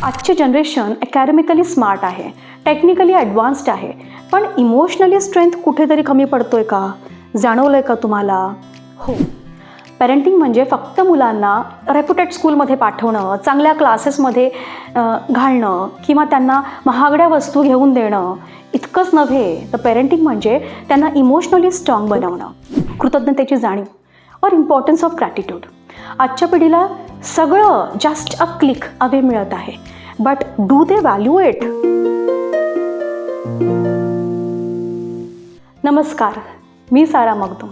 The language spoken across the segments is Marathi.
आजची जनरेशन अकॅडमिकली स्मार्ट आहे, टेक्निकली ॲडव्हान्स्ड आहे, पण इमोशनली स्ट्रेंथ कुठेतरी कमी पडतोय का? जाणवलं आहे का तुम्हाला? हो, पॅरेंटिंग म्हणजे फक्त मुलांना रेप्युटेड स्कूलमध्ये पाठवणं, चांगल्या क्लासेसमध्ये घालणं किंवा त्यांना महागड्या वस्तू घेऊन देणं इतकंच नव्हे, तर पॅरेंटिंग म्हणजे त्यांना इमोशनली स्ट्रॉंग बनवणं, कृतज्ञतेची जाणीव और इम्पॉर्टन्स ऑफ ग्रॅटिट्यूड. आजच्या पिढीला सगळं जस्ट अ क्लिक अवे मिळत आहे, but do they value it? नमस्कार, मी सारा मगदूम.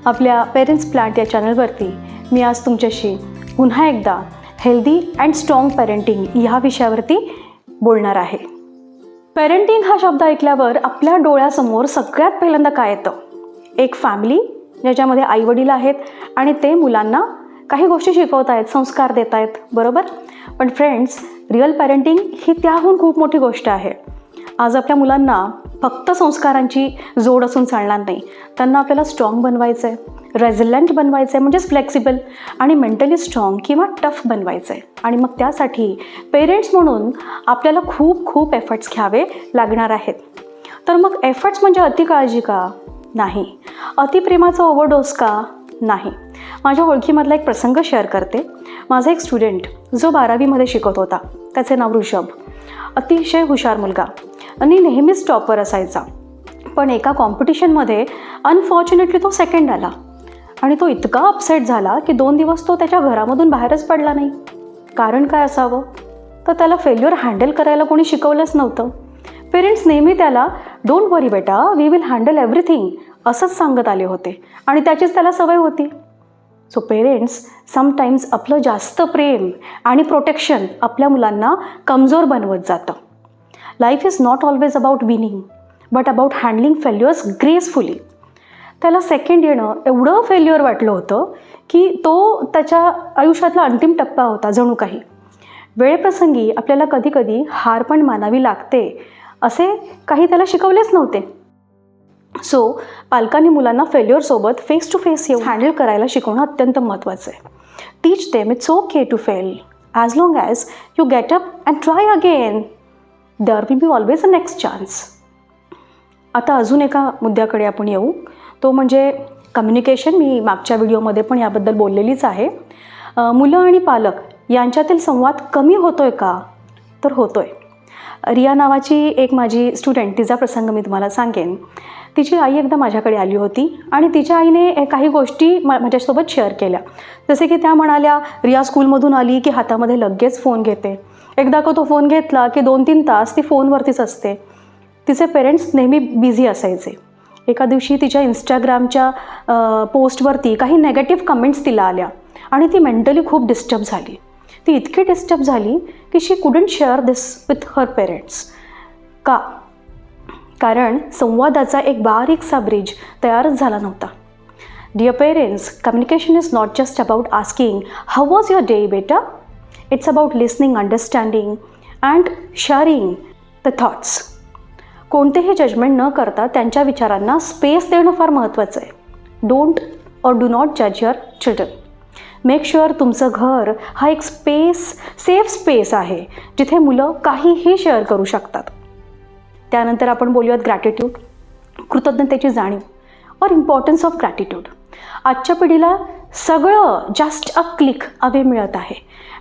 आपल्या पेरेंट्स प्लांट या चॅनलवरती मी आज तुमच्याशी पुन्हा एकदा हेल्दी अँड स्ट्रॉंग पॅरेंटिंग ह्या विषयावरती बोलणार आहे. पॅरेंटिंग हा शब्द ऐकल्यावर आपल्या डोळ्यासमोर सगळ्यात पहिल्यांदा काय येतं? एक फॅमिली ज्याच्यामध्ये आईवडील आहेत आणि ते मुलांना काही गोष्टी शिकवत आहेत, संस्कार देत आहेत, बरोबर? पण फ्रेंड्स, रिअल पॅरेंटिंग ही त्याहून खूप मोठी गोष्ट आहे. आज आपल्या मुलांना फक्त संस्कारांची जोड असून चालणार नाही. त्यांना आपल्याला स्ट्रॉंग बनवायचं आहे, रेझिलियंट बनवायचं आहे, म्हणजेच फ्लेक्सिबल आणि मेंटली स्ट्रॉंग किंवा टफ बनवायचं आहे. आणि मग त्यासाठी पेरेंट्स म्हणून आपल्याला खूप खूप एफर्ट्स घ्यावे लागणार आहेत. तर मग एफर्ट्स म्हणजे अति काळजी का? नाही. अतिप्रेमाचा ओव्हरडोस का? नाही. माझ्या ओळखीमधला एक प्रसंग शेअर करते. माझा एक स्टुडंट जो 12वीमध्ये शिकत होता, त्याचे नाव ऋषभ. अतिशय हुशार मुलगा आणि नेहमीच टॉपर असायचा. पण एका कॉम्पिटिशनमध्ये अनफॉर्च्युनेटली तो सेकंड आला आणि तो इतका अपसेट झाला की 2 दिवस तो त्याच्या घरामधून बाहेरच पडला नाही. कारण काय असावं? तर त्याला फेल्युअर हँडल करायला कोणी शिकवलंच नव्हतं. पेरेंट्स नेहमी त्याला डोंट वरी बेटा, वी विल हँडल एव्हरीथिंग असंच सांगत आले होते आणि त्याचीच त्याला सवय होती. सो पेरेंट्स समटाईम्स आपलं जास्त प्रेम आणि प्रोटेक्शन आपल्या मुलांना कमजोर बनवत जातं. Life is not always about winning but about handling failures gracefully. त्याला सेकंड येणं एवढं फेल्युअर वाटलं होतं की तो त्याच्या आयुष्यातला अंतिम टप्पा होता जणू काही. वेळेप्रसंगी आपल्याला कधीकधी हार पण मानावी लागते असे काही त्याला शिकवलेच नव्हते. सो पालकांनी मुलांना फेल्युअरसोबत फेस टू फेस येऊन हँडल करायला शिकवणं अत्यंत महत्त्वाचं आहे. Teach them it's okay to fail as long as you get up and try again. There will be always a next chance. आता अजून एका मुद्द्याकडे आपण येऊ, तो म्हणजे कम्युनिकेशन. मी मागच्या व्हिडिओमध्ये पण याबद्दल बोललेलीच आहे. मुलं आणि पालक यांच्यातील संवाद कमी होतोय का? तर होतोय. रिया नावाची एक माझी स्टुडंट, तिचा प्रसंग मी तुम्हाला सांगेन. तिची आई एकदा माझ्याकडे आली होती आणि तिच्या आईने काही गोष्टी माझ्यासोबत शेअर केल्या. जसे की त्या म्हणाल्या, रिया स्कूलमधून आली की हातामध्ये लगेच फोन घेते. एकदा का तो फोन घेतला की 2-3 तास ती फोनवरतीच असते. तिचे पेरेंट्स नेहमी बिझी असायचे. एका दिवशी तिच्या इंस्टाग्रामच्या पोस्टवरती काही नेगेटिव्ह कमेंट्स तिला आल्या आणि ती मेंटली खूप डिस्टर्ब झाली. ती इतकी डिस्टर्ब झाली की she couldn't share this with her parents. का? कारण संवादाचा एक बारीकसा ब्रिज तयारच झाला नव्हता. Dear parents, communication is not just about asking how was your day बेटा. It's about listening, understanding and sharing the thoughts. कोणतेही जजमेंट न करता त्यांच्या विचारांना स्पेस देणं फार महत्त्वाचं आहे. डोंट ऑर डू नॉट जज युअर चिल्ड्रन. मेक शुअर तुमचं घर हा एक सेफ स्पेस आहे जिथे मुलं काहीही शेअर करू शकतात. त्यानंतर आपण बोलूयात ग्रॅटिट्यूड, कृतज्ञतेची जाणीव और इम्पॉर्टन्स ऑफ ग्रॅटिट्यूड. आजच्या पिढीला सगळं जस्ट अ क्लिक अवे मिळत आहे,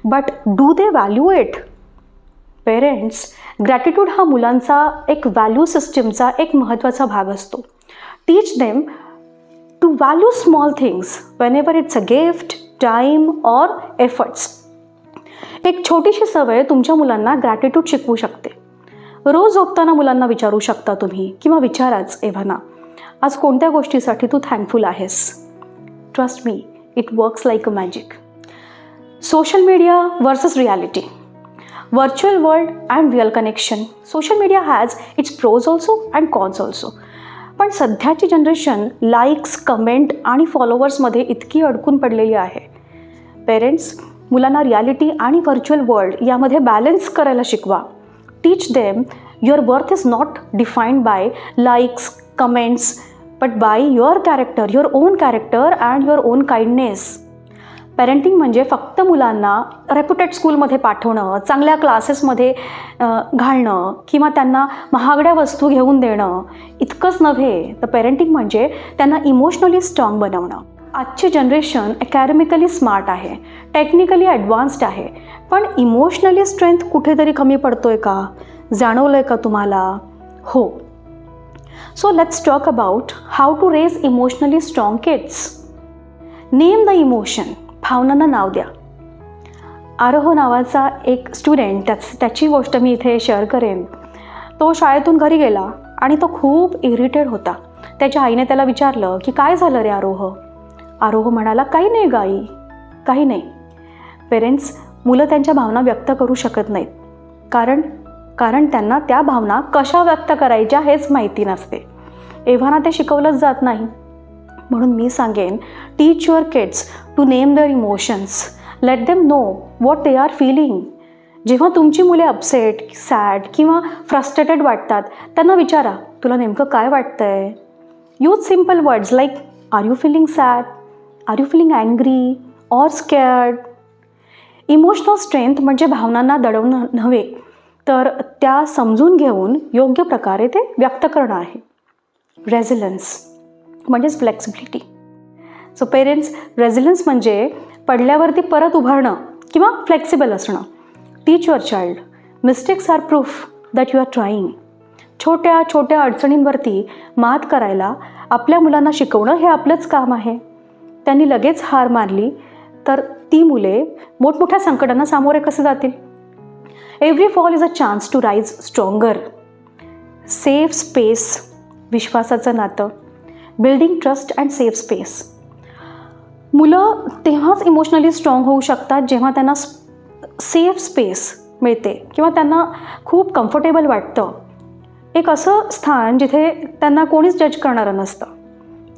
but do they value it? Parents, gratitude हा मुलांचा एक व्हॅल्यू सिस्टीमचा एक महत्त्वाचा भाग असतो. Teach them to value small things whenever it's a gift, time or efforts. एक छोटीशी सवय तुमच्या मुलांना ग्रॅटिट्यूड शिकवू शकते. रोज झोपताना मुलांना विचारू शकता तुम्ही, किंवा विचाराच एव्हाना, आज कोणत्या गोष्टीसाठी तू थँकफुल आहेस? Trust me, it works like a magic. Social media versus reality, virtual world and real connection. Social media has its pros also and cons also. पण सध्याची जनरेशन लाईक्स, कमेंट आणि फॉलोवर्समध्ये इतकी अडकून पडलेली आहे. पेरेंट्स, मुलांना रियालिटी आणि व्हर्च्युअल वर्ल्ड यामध्ये बॅलन्स करायला शिकवा. Teach them your worth is not defined by likes, comments, but by your character, your own character and your own kindness. Parenting म्हणजे फक्त मुलांना रेप्युटेड स्कूलमध्ये पाठवणं, चांगल्या क्लासेसमध्ये घालणं किंवा त्यांना महागड्या वस्तू घेऊन देणं इतकंच नव्हे, तर पेरेंटिंग म्हणजे त्यांना इमोशनली स्ट्रॉंग बनवणं. आजची जनरेशन अकॅडमिकली स्मार्ट आहे, टेक्निकली ॲडव्हान्स्ड आहे, पण इमोशनली स्ट्रेंथ कुठेतरी कमी पडतोय का? जाणवलं आहे का तुम्हाला? हो. So let's talk about how to raise emotionally strong kids. Name the emotion. भावनांना नाव द्या. आरोह नावाचा एक स्टुडंट, त्याची गोष्ट मी इथे शेअर करेन. तो शाळेतून घरी गेला आणि तो खूप इरिटेड होता. त्याच्या आईने त्याला विचारलं की काय झालं रे आरोह? आरोह म्हणाला, काही नाही गाई, काही नाही. पेरेंट्स, मुलं त्यांच्या भावना व्यक्त करू शकत नाहीत, कारण त्यांना त्या भावना कशा व्यक्त करायच्या हेच माहिती नसते. एव्हाना ते शिकवलंच जात नाही. म्हणून मी सांगेन, teach your kids to name their emotions. Let them know what they are feeling. जेव्हा तुमची मुले अपसेट, सॅड किंवा फ्रस्ट्रेटेड वाटतात, त्यांना विचारा, तुला नेमकं काय वाटतंय? Use simple words like, are you feeling sad? Are you feeling angry or scared? Emotional strength म्हणजे भावनांना दडवणं नव्हे, तर त्या समजून घेऊन योग्य प्रकारे ते व्यक्त करणं आहे. रेझिलन्स म्हणजेच फ्लेक्सिबिलिटी. सो पेरेंट्स, रेझिलन्स म्हणजे पडल्यावरती परत उभारणं किंवा फ्लेक्सिबल असणं. Teach your child, mistakes are proof that you are trying. छोट्या छोट्या अडचणींवरती मात करायला आपल्या मुलांना शिकवणं हे आपलंच काम आहे. त्यांनी लगेच हार मारली तर ती मुले मोठमोठ्या संकटांना सामोरे कसे जातील? Every fall is a chance to rise stronger. Safe space, विश्वासाचं नातं, building trust and safe space. मुलं तेव्हाच इमोशनली स्ट्रॉंग होऊ शकतात जेव्हा त्यांना सेफ स्पेस मिळते किंवा त्यांना खूप कम्फर्टेबल वाटतं. एक असं स्थान जिथे त्यांना कोणीच जज करणारं नसतं.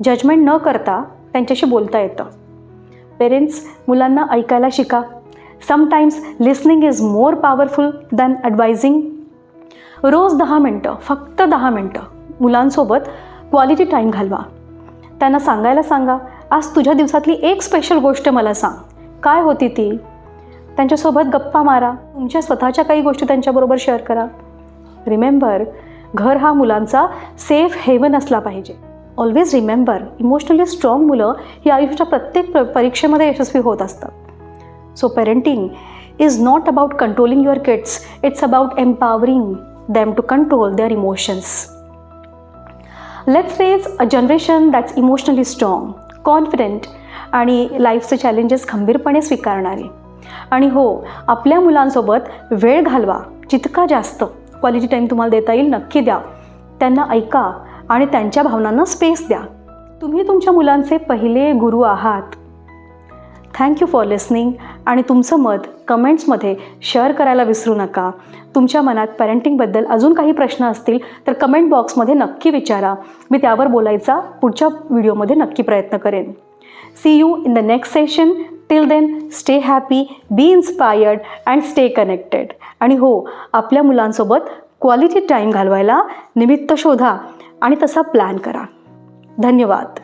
जजमेंट न करता त्यांच्याशी बोलता येतं. पेरेंट्स, मुलांना ऐकायला शिका. Sometimes listening is more powerful than advising. रोज 10 मिनटं, फक्त 10 मिनटं मुलांसोबत क्वालिटी टाईम घालवा. त्यांना सांगायला सांगा, आज तुझ्या दिवसातली एक स्पेशल गोष्ट मला सांग. काय होती ती? त्यांच्यासोबत गप्पा मारा. तुमच्या स्वतःच्या काही गोष्टी त्यांच्याबरोबर शेअर करा. रिमेंबर, घर हा मुलांचा सेफ हेवन असला पाहिजे. ऑलवेज रिमेंबर, इमोशनली स्ट्रॉंग मुलं ही आयुष्याच्या प्रत्येक परीक्षेमध्ये यशस्वी होत असतात. So parenting is not about controlling your kids, it's about empowering them to control their emotions. Let's raise a generation that's emotionally strong, confident आणि लाईफचे चॅलेंजेस खंबीरपणे स्वीकारणारे. आणि हो, आपल्या मुलांसोबत वेळ घालवा. जितका जास्त क्वालिटी टाईम तुम्हाला देता येईल नक्की द्या. त्यांना ऐका आणि त्यांच्या भावनांना स्पेस द्या. तुम्ही तुमच्या मुलांचे पहिले गुरु आहात. Thank you for listening. आणि तुमचं मत कमेंट्समध्ये शेअर करायला विसरू नका. तुमच्या मनात पॅरेंटिंगबद्दल अजून काही प्रश्न असतील तर कमेंट बॉक्समध्ये नक्की विचारा. मी त्यावर बोलायचा पुढच्या व्हिडिओमध्ये नक्की प्रयत्न करेन. See you in the next session. Till then, stay happy, be inspired and stay connected. आणि हो, आपल्या मुलांसोबत क्वालिटी टाईम घालवायला निमित्त शोधा आणि तसा प्लॅन करा. धन्यवाद.